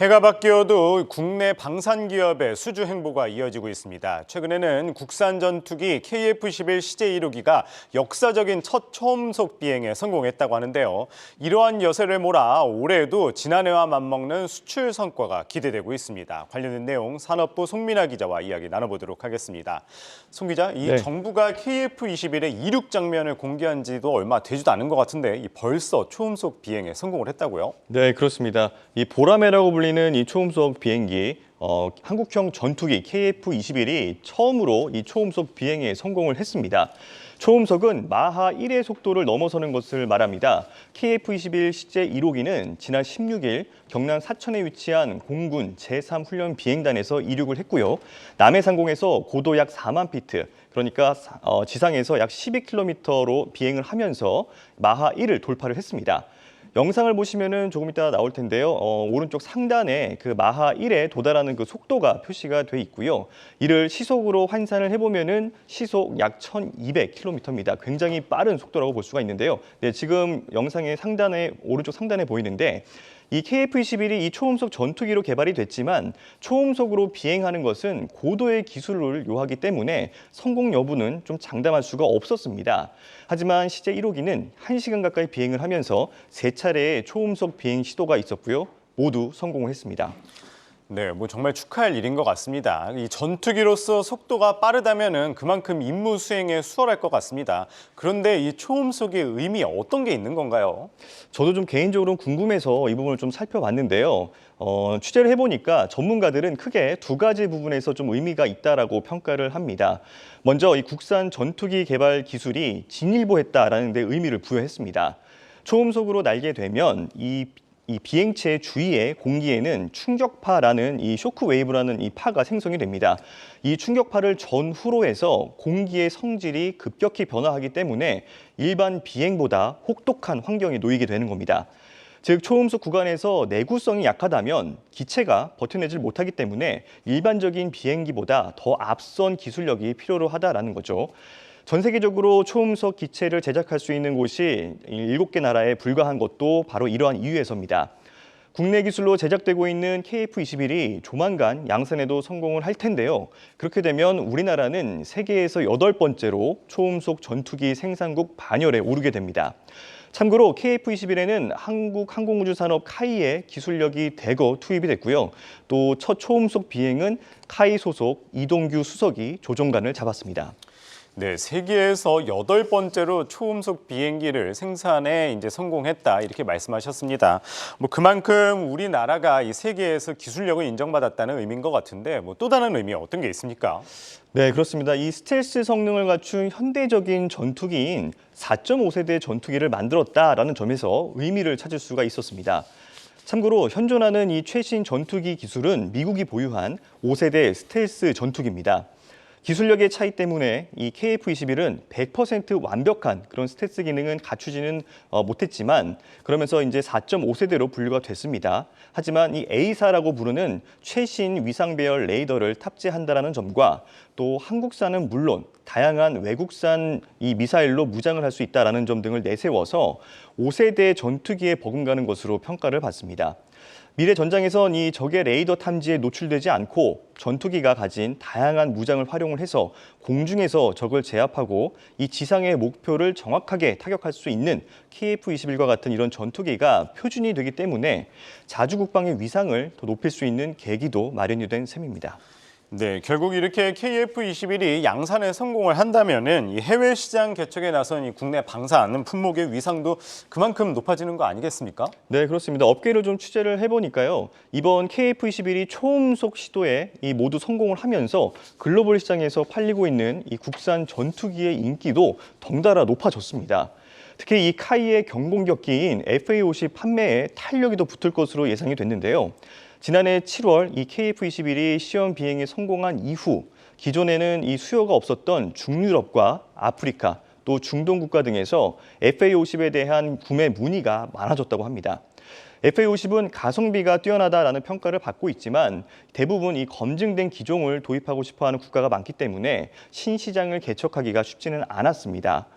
해가 바뀌어도 국내 방산 기업의 수주 행보가 이어지고 있습니다. 최근에는 국산 전투기 KF-11 CJ1호기가 역사적인 첫 초음속 비행에 성공했다고 하는데요. 이러한 여세를 몰아 올해에도 지난해와 맞먹는 수출 성과가 기대되고 있습니다. 관련된 내용 산업부 송민아 기자와 이야기 나눠보도록 하겠습니다. 송 기자, 이 정부가 KF-21의 이륙 장면을 공개한 지도 얼마 되지도 않은 것 같은데 벌써 초음속 비행에 성공을 했다고요? 네, 그렇습니다. 이 보라매라고 불리는 이 초음속 비행기, 한국형 전투기 KF-21이 처음으로 이 초음속 비행에 성공을 했습니다. 초음속은 마하 1의 속도를 넘어서는 것을 말합니다. KF-21 CJ1호기는 지난 16일 경남 사천에 위치한 공군 제3훈련 비행단에서 이륙을 했고요. 남해상공에서 고도 약 4만 피트, 그러니까 지상에서 약 12km로 비행을 하면서 마하 1을 돌파를 했습니다. 영상을 보시면은 조금 이따 나올 텐데요. 오른쪽 상단에 그 마하 1에 도달하는 그 속도가 표시가 돼 있고요. 이를 시속으로 환산을 해보면은 시속 약 1200km입니다. 굉장히 빠른 속도라고 볼 수가 있는데요. 네, 지금 영상의 오른쪽 상단에 보이는데 이 KF-21이 이 초음속 전투기로 개발이 됐지만 초음속으로 비행하는 것은 고도의 기술을 요하기 때문에 성공 여부는 좀 장담할 수가 없었습니다. 하지만 CJ1호기는 1시간 가까이 비행을 하면서 3차례의 초음속 비행 시도가 있었고요. 모두 성공을 했습니다. 네, 정말 축하할 일인 것 같습니다. 이 전투기로서 속도가 빠르다면은 그만큼 임무 수행에 수월할 것 같습니다. 그런데 이 초음속의 의미 어떤 게 있는 건가요? 저도 좀 개인적으로 궁금해서 이 부분을 좀 살펴봤는데요. 취재를 해보니까 전문가들은 크게 두 가지 부분에서 좀 의미가 있다라고 평가를 합니다. 먼저 이 국산 전투기 개발 기술이 진일보했다라는 데 의미를 부여했습니다. 초음속으로 날게 되면 이 비행체 주위의 공기에는 충격파라는 이 쇼크웨이브라는 이 파가 생성이 됩니다. 이 충격파를 전후로 해서 공기의 성질이 급격히 변화하기 때문에 일반 비행보다 혹독한 환경에 놓이게 되는 겁니다. 즉 초음속 구간에서 내구성이 약하다면 기체가 버텨내질 못하기 때문에 일반적인 비행기보다 더 앞선 기술력이 필요로 하다라는 거죠. 전 세계적으로 초음속 기체를 제작할 수 있는 곳이 7개 나라에 불과한 것도 바로 이러한 이유에서입니다. 국내 기술로 제작되고 있는 KF-21이 조만간 양산에도 성공을 할 텐데요. 그렇게 되면 우리나라는 세계에서 8번째로 초음속 전투기 생산국 반열에 오르게 됩니다. 참고로 KF-21에는 한국항공우주산업 카이의 기술력이 대거 투입이 됐고요. 또 첫 초음속 비행은 카이 소속 이동규 수석이 조종관을 잡았습니다. 네, 세계에서 8번째로 초음속 비행기를 생산에 이제 성공했다 이렇게 말씀하셨습니다. 그만큼 우리나라가 이 세계에서 기술력을 인정받았다는 의미인 것 같은데 또 다른 의미 어떤 게 있습니까? 네, 그렇습니다. 이 스텔스 성능을 갖춘 현대적인 전투기인 4.5세대 전투기를 만들었다라는 점에서 의미를 찾을 수가 있었습니다. 참고로 현존하는 이 최신 전투기 기술은 미국이 보유한 5세대 스텔스 전투기입니다. 기술력의 차이 때문에 이 KF-21은 100% 완벽한 그런 스텔스 기능은 갖추지는 못했지만 그러면서 이제 4.5세대로 분류가 됐습니다. 하지만 이 A사라고 부르는 최신 위상 배열 레이더를 탑재한다는 점과 또 한국산은 물론 다양한 외국산 이 미사일로 무장을 할 수 있다는 점 등을 내세워서 5세대 전투기에 버금가는 것으로 평가를 받습니다. 미래 전장에선 이 적의 레이더 탐지에 노출되지 않고 전투기가 가진 다양한 무장을 활용을 해서 공중에서 적을 제압하고 이 지상의 목표를 정확하게 타격할 수 있는 KF-21과 같은 이런 전투기가 표준이 되기 때문에 자주 국방의 위상을 더 높일 수 있는 계기도 마련이 된 셈입니다. 네, 결국 이렇게 KF-21이 양산에 성공을 한다면은 이 해외 시장 개척에 나선 이 국내 방산 품목의 위상도 그만큼 높아지는 거 아니겠습니까? 네, 그렇습니다. 업계를 좀 취재를 해보니까요. 이번 KF-21이 초음속 시도에 모두 성공을 하면서 글로벌 시장에서 팔리고 있는 이 국산 전투기의 인기도 덩달아 높아졌습니다. 특히 이 카이의 경공격기인 FA-50 판매에 탄력이 더 붙을 것으로 예상이 됐는데요. 지난해 7월 이 KF-21이 시험 비행에 성공한 이후 기존에는 이 수요가 없었던 중유럽과 아프리카 또 중동 국가 등에서 FA-50에 대한 구매 문의가 많아졌다고 합니다. FA-50은 가성비가 뛰어나다라는 평가를 받고 있지만 대부분 이 검증된 기종을 도입하고 싶어하는 국가가 많기 때문에 신시장을 개척하기가 쉽지는 않았습니다.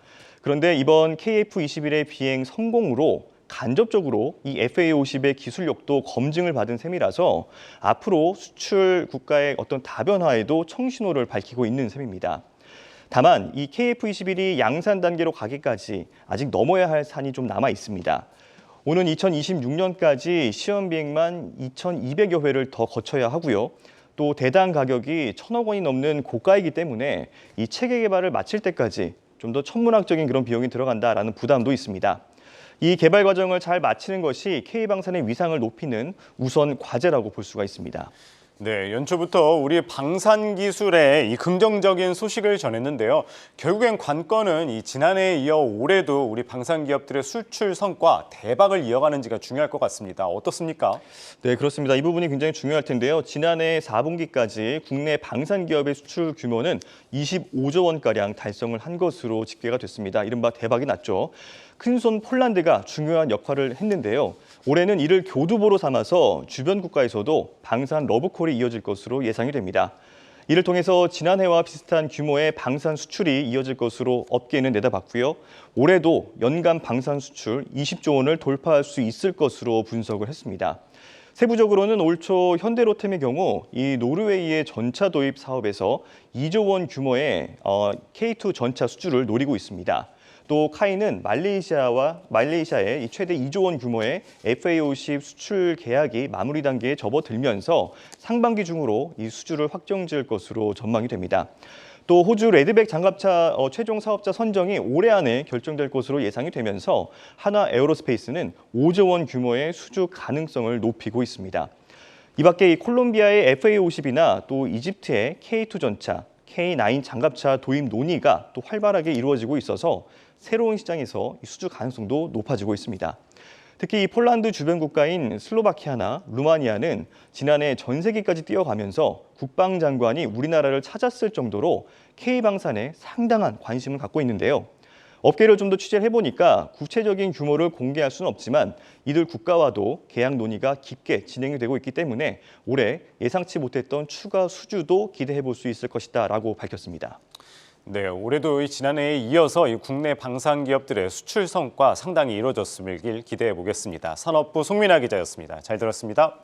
그런데 이번 KF-21의 비행 성공으로 간접적으로 이 FA50의 기술력도 검증을 받은 셈이라서 앞으로 수출 국가의 어떤 다변화에도 청신호를 밝히고 있는 셈입니다. 다만 이 KF21이 양산 단계로 가기까지 아직 넘어야 할 산이 좀 남아 있습니다. 오는 2026년까지 시험 비행만 2,200여 회를 더 거쳐야 하고요. 또 대당 가격이 1,000억 원이 넘는 고가이기 때문에 이 체계 개발을 마칠 때까지 좀 더 천문학적인 그런 비용이 들어간다라는 부담도 있습니다. 이 개발 과정을 잘 마치는 것이 K방산의 위상을 높이는 우선 과제라고 볼 수가 있습니다. 네, 연초부터 우리 방산 기술의 이 긍정적인 소식을 전했는데요. 결국엔 관건은 이 지난해에 이어 올해도 우리 방산 기업들의 수출 성과 대박을 이어가는지가 중요할 것 같습니다. 어떻습니까? 네, 그렇습니다. 이 부분이 굉장히 중요할 텐데요. 지난해 4분기까지 국내 방산 기업의 수출 규모는 25조 원가량 달성을 한 것으로 집계가 됐습니다. 이른바 대박이 났죠. 큰손 폴란드가 중요한 역할을 했는데요. 올해는 이를 교두보로 삼아서 주변 국가에서도 방산 러브콜이 이어질 것으로 예상이 됩니다. 이를 통해서 지난해와 비슷한 규모의 방산 수출이 이어질 것으로 업계는 내다봤고요. 올해도 연간 방산 수출 20조 원을 돌파할 수 있을 것으로 분석을 했습니다. 세부적으로는 올 초 현대로템의 경우 이 노르웨이의 전차 도입 사업에서 2조 원 규모의 K2 전차 수주를 노리고 있습니다. 또 카이는 말레이시아의 최대 2조 원 규모의 FA50 수출 계약이 마무리 단계에 접어들면서 상반기 중으로 이 수주를 확정지을 것으로 전망이 됩니다. 또 호주 레드백 장갑차 최종 사업자 선정이 올해 안에 결정될 것으로 예상이 되면서 한화 에어로스페이스는 5조 원 규모의 수주 가능성을 높이고 있습니다. 이 밖에 이 콜롬비아의 FA50이나 또 이집트의 K2 전차, K9 장갑차 도입 논의가 또 활발하게 이루어지고 있어서 새로운 시장에서 수주 가능성도 높아지고 있습니다. 특히 이 폴란드 주변 국가인 슬로바키아나 루마니아는 지난해 전세기까지 뛰어가면서 국방장관이 우리나라를 찾았을 정도로 K방산에 상당한 관심을 갖고 있는데요. 업계를 좀 더 취재를 해보니까 구체적인 규모를 공개할 수는 없지만 이들 국가와도 계약 논의가 깊게 진행이 되고 있기 때문에 올해 예상치 못했던 추가 수주도 기대해 볼 수 있을 것이다라고 밝혔습니다. 네, 올해도 지난해에 이어서 이 국내 방산 기업들의 수출 성과 상당히 이루어졌음을 기대해 보겠습니다. 산업부 송민아 기자였습니다. 잘 들었습니다.